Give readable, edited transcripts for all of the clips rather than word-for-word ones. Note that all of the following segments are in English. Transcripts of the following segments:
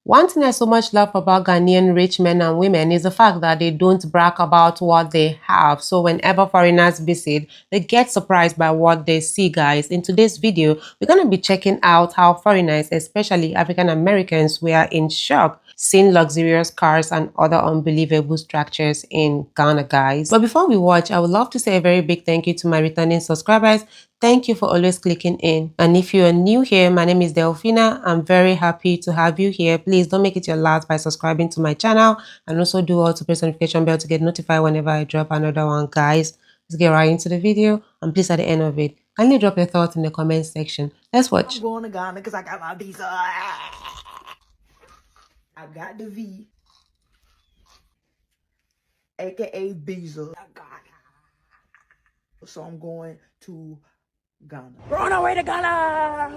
One thing I so much love about Ghanaian rich men and women is the fact that they don't brag about what they have. So whenever foreigners visit, they get surprised by what they see, guys. In today's video, we're going to be checking out how foreigners, especially African Americans, were in shock seeing luxurious cars and other unbelievable structures in Ghana, guys. But before we watch, I would love to say a very big thank you to my returning subscribers. Thank you for always clicking in. And if you are new here, my name is Delphina. I'm very happy to have you here. Please don't make it your last by subscribing to my channel, and also do all to press the notification bell to get notified whenever I drop another one, guys. Let's get right into the video, and please at the end of it, kindly drop your thoughts in the comment section. Let's watch. I'm going to Ghana because I got my visa. I got the V, aka visa. I got it. So I'm going to Ghana. We're on our way to Ghana.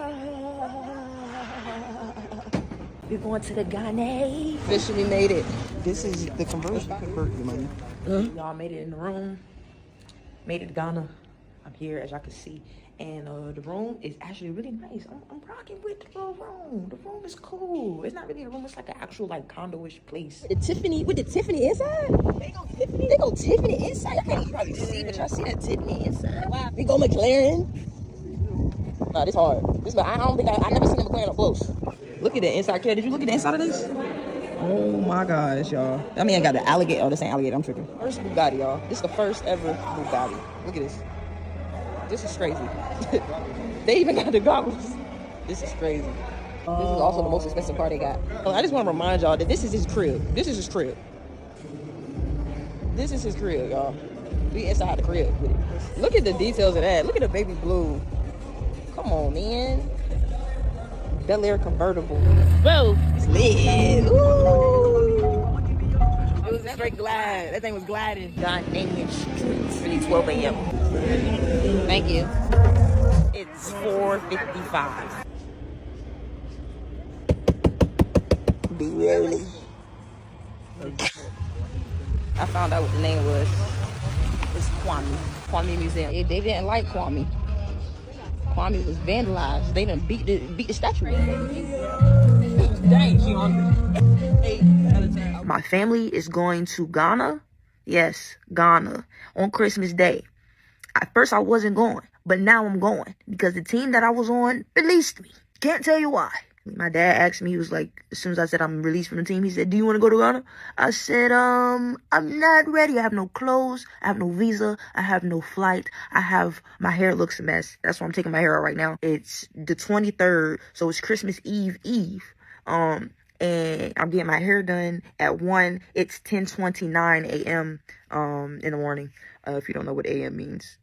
We're going to the Ghana. Officially made it. This is the conversion. Convert your money. Y'all made it in the room. Made it to Ghana. I'm here, as y'all can see. And the room is actually really nice. I'm rocking with the little room. The room is cool. It's not really a room. It's like an actual like condo-ish place. The Tiffany with the Tiffany inside. They go Tiffany inside. I can't probably see, but y'all see that Tiffany inside. Wow. We go McLaren. Nah, this hard. This I don't think I never seen a McLaren up close. Look at the inside. Did you look at the inside of this? Oh my gosh, y'all. I mean, I got the alligator. Oh, this ain't alligator. I'm tripping. First Bugatti, y'all. This is the first ever Bugatti. Look at this. This is crazy. They even got the goggles. This is crazy. This is also the most expensive car they got. I just want to remind y'all that this is his crib. This is his crib. This is his crib, y'all. We inside the crib with it. Look at the details of that. Look at the baby blue. Come on, man. Bel Air convertible. Whoa, it's lit. Ooh. It was a straight glide. That thing was gliding. Ghanian streets. Really 12 a.m. Thank you. It's 4:55. Be really. I found out what the name was. It's Kwame Museum. They didn't like Kwame. Kwame was vandalized. They done beat the statue. Dang, she hungry. My family is going to Ghana. Yes, Ghana on Christmas Day. At first I wasn't going, but now I'm going because the team that I was on released me. Can't tell you why. My dad asked me, he was like, as soon as I said I'm released from the team, he said, do you want to go to Ghana? I said, I'm not ready. I have no clothes. I have no visa. I have no flight. My hair looks a mess. That's why I'm taking my hair out right now. It's the 23rd, so it's Christmas Eve. And I'm getting my hair done at 1. It's 10:29 a.m. In the morning, if you don't know what a.m. means.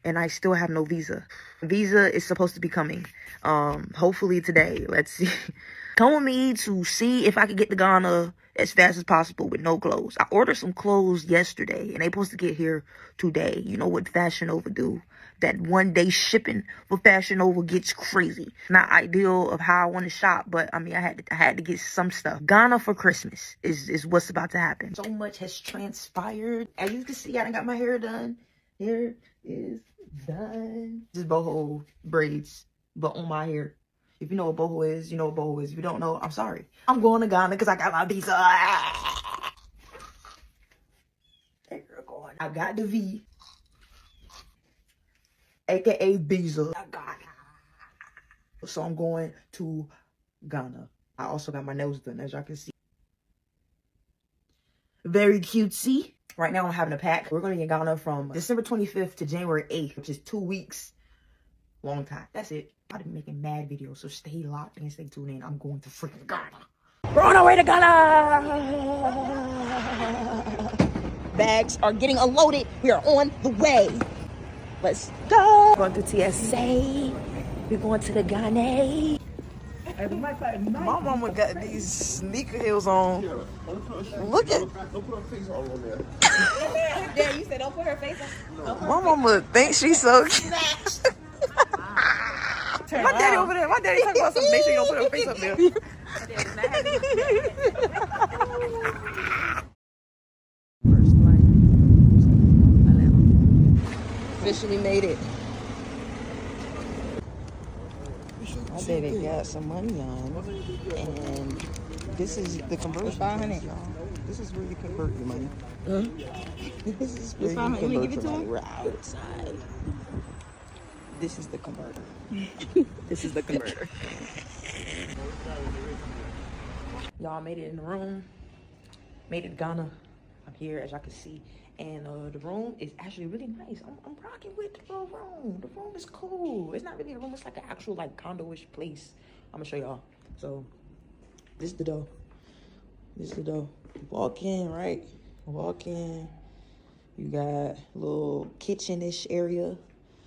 And I still have no visa. Visa is supposed to be coming. Hopefully today. Let's see. Come with me to see if I can get to Ghana as fast as possible with no clothes. I ordered some clothes yesterday and they supposed to get here today. You know what Fashion Nova do? That one day shipping for Fashion Nova gets crazy. Not ideal of how I want to shop, but I mean, I had to get some stuff. Ghana for Christmas is what's about to happen. So much has transpired. As you can see, I done got my hair done. Hair is done. This is boho braids, but on my hair. If you know what boho is, you know what boho is. If you don't know, I'm sorry. I'm going to Ghana because I got my visa. That girl going. I got the V, aka visa. I got it. So I'm going to Ghana. I also got my nails done, as y'all can see. Very cutesy. Right now I'm having a pack. We're going to be in Ghana from December 25th to January 8th, which is 2 weeks. Long time. That's it. I've been making mad videos, so stay locked and stay tuned in. I'm going to freaking Ghana. We're on our way to Ghana. Bags are getting unloaded. We are on the way. Let's go. Going through TSA. We're going to the Ghana. My mama got these sneaker heels on. Look at. Don't put her face all on there. Dad, you said don't put her face on. My mama thinks she's so cute. My daddy over there. My daddy talking about something. Make sure you don't put her face up there. First flight. Officially made it. My baby got some money on, and This is the conversion. 500. Y'all. This is where you convert your money. This is where It's you 500. You convert wanna give your it to money. him? We're outside. This is the converter. This is the converter. Y'all made it in the room. Made it to Ghana. I'm here, as y'all can see. And the room is actually really nice. I'm rocking with the little room. The room is cool. It's not really a room. It's like an actual like condo-ish place. I'm gonna show y'all. So this is the door. This is the door. Walk in, right? Walk in. You got a little kitchen-ish area.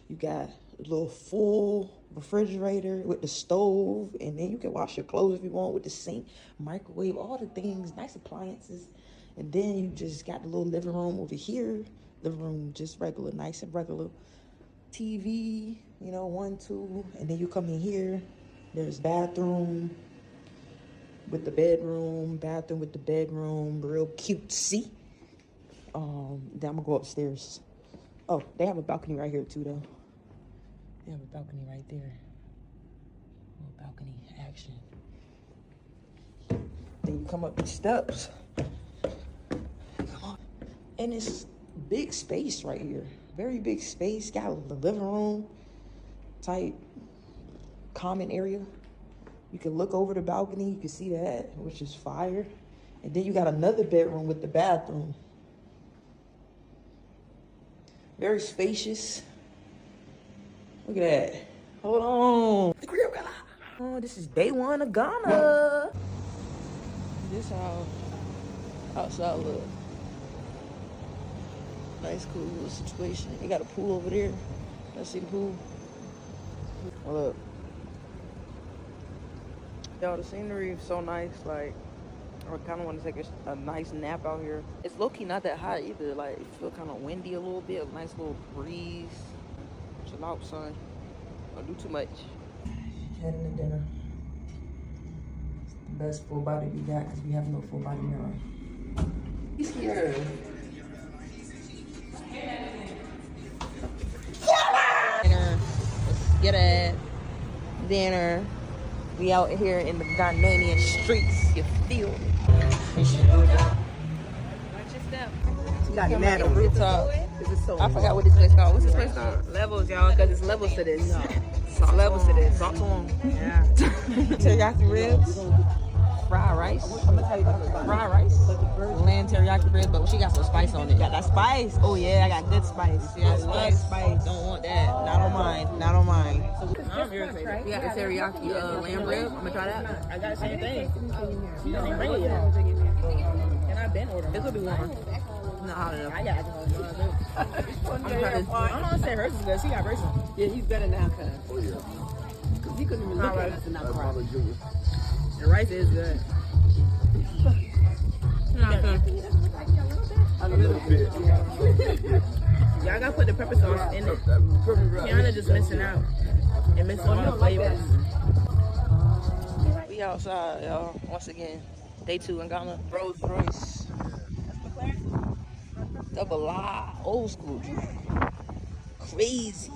You got a little full refrigerator with the stove, and then you can wash your clothes if you want with the sink, microwave, all the things, nice appliances. And then you just got the little living room over here. Living room just regular, nice and regular. TV, you know, 1, 2, and then you come in here. There's bathroom with the bedroom, bathroom with the bedroom, real cutesy. Then I'm gonna go upstairs. Oh, they have a balcony right here too, though. They have a balcony right there. Little balcony action. Then you come up the steps. Come on. And it's big space right here. Very big space. Got the living room type common area. You can look over the balcony. You can see that, which is fire. And then you got another bedroom with the bathroom. Very spacious. Look at that. Hold on. The crib got out. Oh, this is day one of Ghana. This how outside look. Nice, cool little situation. They got a pool over there. Let's see the pool. Oh, look. Y'all, the scenery is so nice. Like, I kind of want to take a nice nap out here. It's low-key not that hot either. Like, it feel kind of windy a little bit. A nice little breeze. Chill out, son. Don't do too much. Heading to dinner. It's the best full body we got because we have no full body mirror. He's here. Dinner. Let's get it. Dinner. We out here in the Ghanian streets. You feel me? You got mad on rooftop. This is so I forgot what this place called. What's this place called? Levels, y'all, because it's levels to this. It's levels to this. Talk to them. Yeah. Teriyaki ribs. Fried rice. I'm gonna tell you about fried rice. Land teriyaki ribs, but she got some spice on it. Got that spice? Oh yeah, I got good spice. Yeah, Spice. Don't want that. Not on mine. Not on mine. I'm irritated. We got the teriyaki lamb rib. I'm gonna try that. I got the same thing. She didn't bring it yet. And I've been ordering. This will be warm. Not hot enough. I got it. I'm gonna say hers is good. She got braces. Yeah, he's better now, cuz. Because he couldn't even look at us and not cry. The rice is good. A little bit. Y'all gotta put the pepper sauce in it. Kiana just missing out and missing all the flavors. We outside, y'all. Once again, day 2 in Ghana. Rolls Royce. Double lie, old school. Crazy.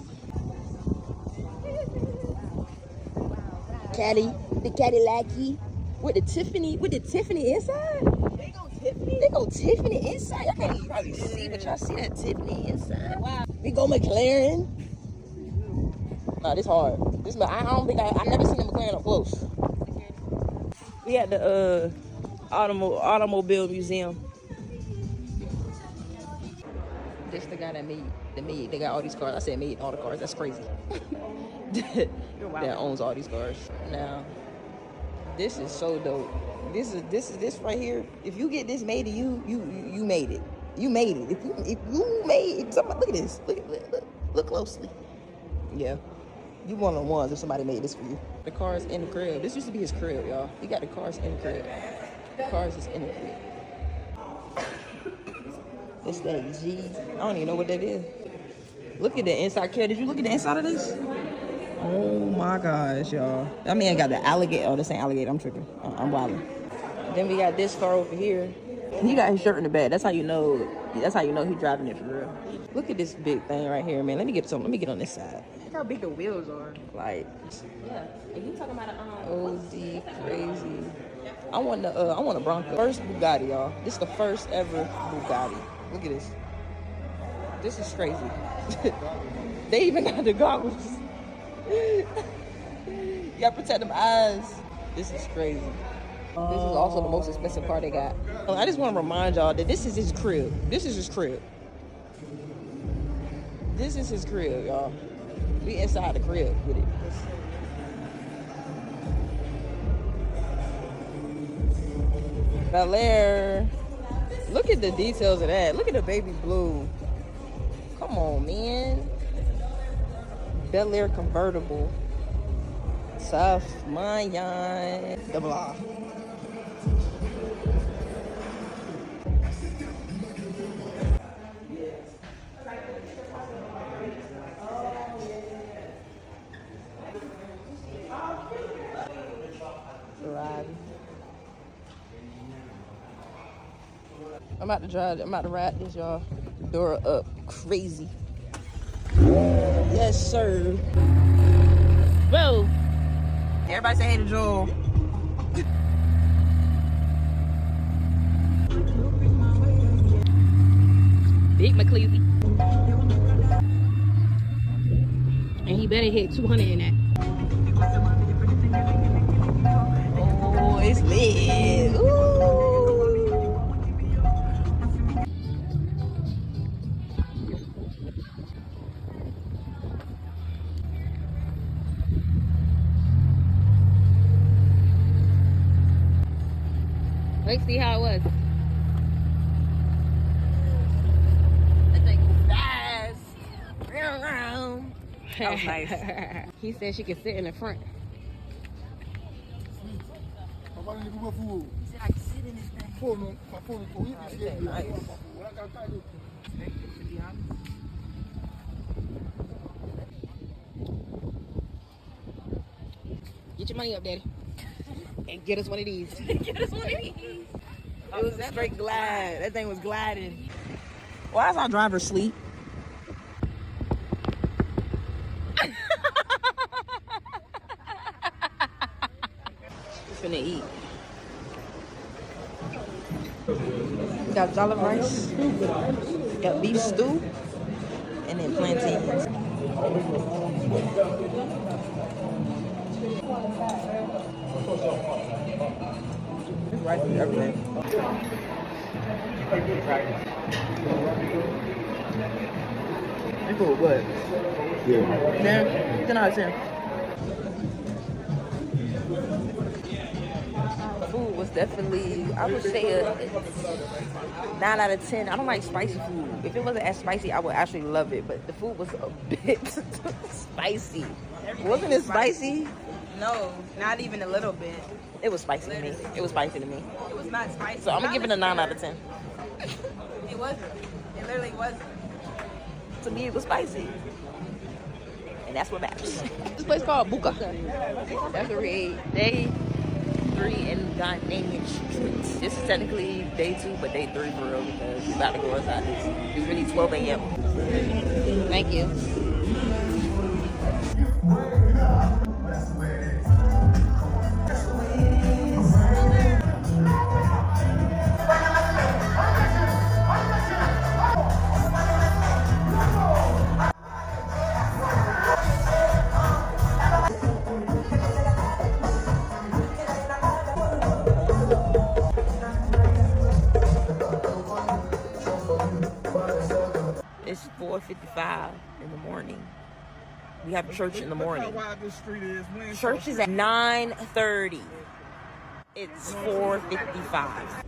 Caddy, the Cadillac with the Tiffany inside. They go Tiffany inside. Y'all can't probably see, but y'all see that Tiffany inside. Wow. We go McLaren. Nah, this hard. I don't think I never seen a McLaren up close. We at the automobile museum. This the guy that made. They got all these cars. I said made all the cars. That's crazy. That owns all these cars. Now, this is so dope. This right here. If you get this made to you, you made it. You made it. If you made somebody, look at this. Look closely. Yeah. You one of the ones if somebody made this for you. The car's in the crib. This used to be his crib, y'all. He got the cars in the crib. The cars is in the crib. It's that G. I don't even know what that is. Look at the inside. Care, did you look at the inside of this? Oh my gosh, y'all. That man got the alligator. Oh, this ain't alligator. I'm tripping. I'm wilding. Then we got this car over here. He got his shirt in the back. That's how you know. That's how you know he's driving it for real. Look at this big thing right here, man. Let me get on this side. Look how big the wheels are. Like, Yeah. If you talking about OD crazy. I want a Bronco. First Bugatti, y'all. This is the first ever Bugatti. Look at this. This is crazy. They even got the goggles. You gotta protect them eyes. This is crazy. This is also the most expensive car they got. I just want to remind y'all that this is his crib. This is his crib. This is his crib, y'all. We inside the crib with it. Bel Air. Look at the details of that. Look at the baby blue. Come on, man. Bel Air convertible. Tough. Mayan. The blah. I'm about to ride this, y'all. Door up. Crazy. Yes, sir. Whoa. Everybody say hey to Joel. Big McCleavy. And he better hit 200 in that. Oh, it's lit. Ooh. Let's see how it was. That thing was fast. That was nice. He said she could sit in the front. He said I can sit in this thing. Nice. Get your money up, Daddy. And get us one of these. Get us one of these. It was a straight glide. That thing was gliding. Why is our driver asleep? Finna eat. Got jollof rice, got beef stew, and then plantains. This rice is everything. It's good. Yeah. 10 out of 10. Food was definitely, I would say a 9 out of 10. I don't like spicy food. If it wasn't as spicy, I would actually love it. But the food was a bit spicy. Wasn't it spicy? No, not even a little bit. It was spicy to me. It was spicy to me. It was not spicy. So I'm gonna give it a 9 out of 10. It wasn't. It literally wasn't. To me, it was spicy. And that's what matters. This place called Buka. That's where we ate. Day 3 in Ghanian streets. This is technically day 2, but day 3 for real because we're about to go outside. It's really 12 a.m. Thank you. It's 4:55 in the morning. We have church in the morning. Church is at 9:30. It's 4:55.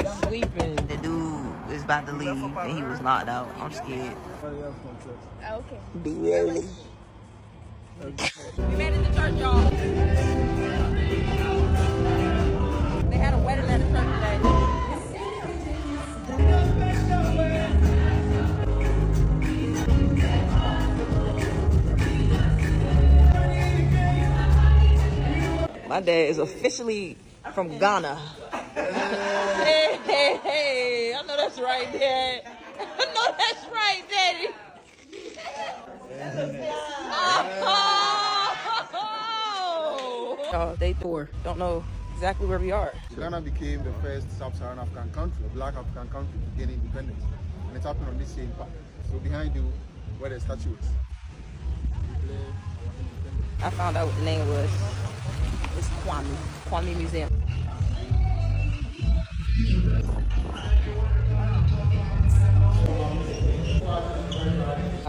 He's sleeping. The dude is about to leave and he was knocked out. I'm scared. Okay. Be ready. We made it to church, y'all. They had a wedding at the church today. My dad is officially from Ghana. Hey, hey, hey. I know that's right, Dad. I know that's right, Daddy. Day 4. Don't know exactly where we are. Ghana became the first sub-Saharan African country, a black African country to gain independence. And it happened on this same path. So behind you, where the statue is. I found out what the name was. It's Kwame Museum.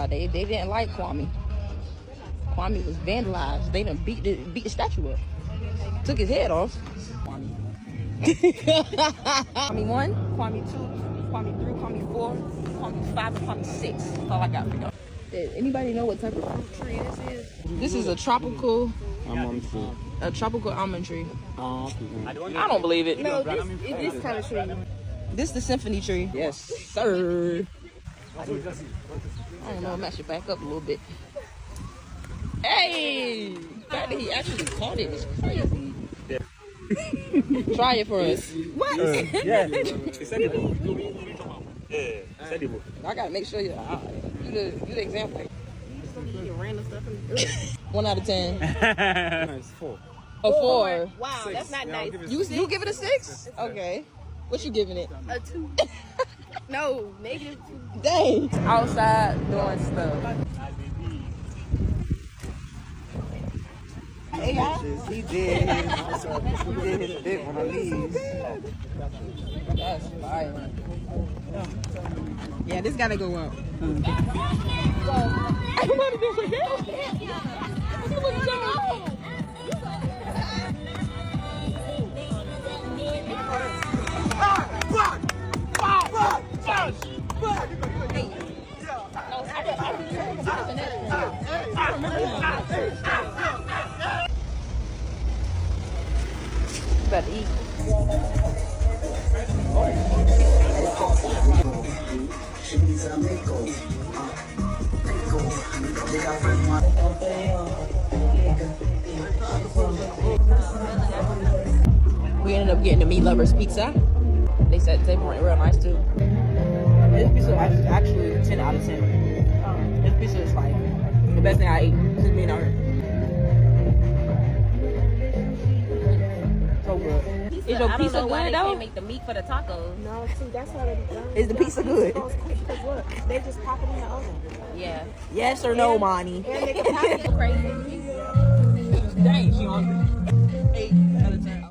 They didn't like Kwame. Kwame was vandalized. They done beat the statue up. Took his head off. Kwame. Kwame 1, Kwame 2, Kwame 3, Kwame 4, Kwame 5, and Kwame 6. That's all I got for y'all. Anybody know what type of fruit tree this is? This is a tropical almond tree. A tropical almond tree. I don't believe it. No, this kind of tree. This is the symphony tree. Yes, sir. I don't know. I'm actually back up a little bit. Hey! The fact that he actually caught it was crazy. Try it for us. What? Yeah, it's edible. Yeah, it's edible. I gotta make sure you the example. Random stuff. 1 out of 10. It's 4. A 4. Wow, 6. that's not Yeah, nice. You give it a 6? Okay. What you giving it? A 2. No, negative 2. Dang. Outside doing stuff. He did. He did hit a big one on these. That's fire. Yeah, this gotta go up. Better eat. We ended up getting the meat lovers pizza. They said the table went real nice too. This pizza is actually 10 out of 10. This pizza is like the best thing I ate since being out here. So good. Is your pizza good though? Make the meat for the tacos. No, see, that's already done. Is the pizza good? Because look, they just pop it in the oven. Yeah. Yes or no, Monty? And they can pop it Crazy. Dang, she hungry. 8 out of 10.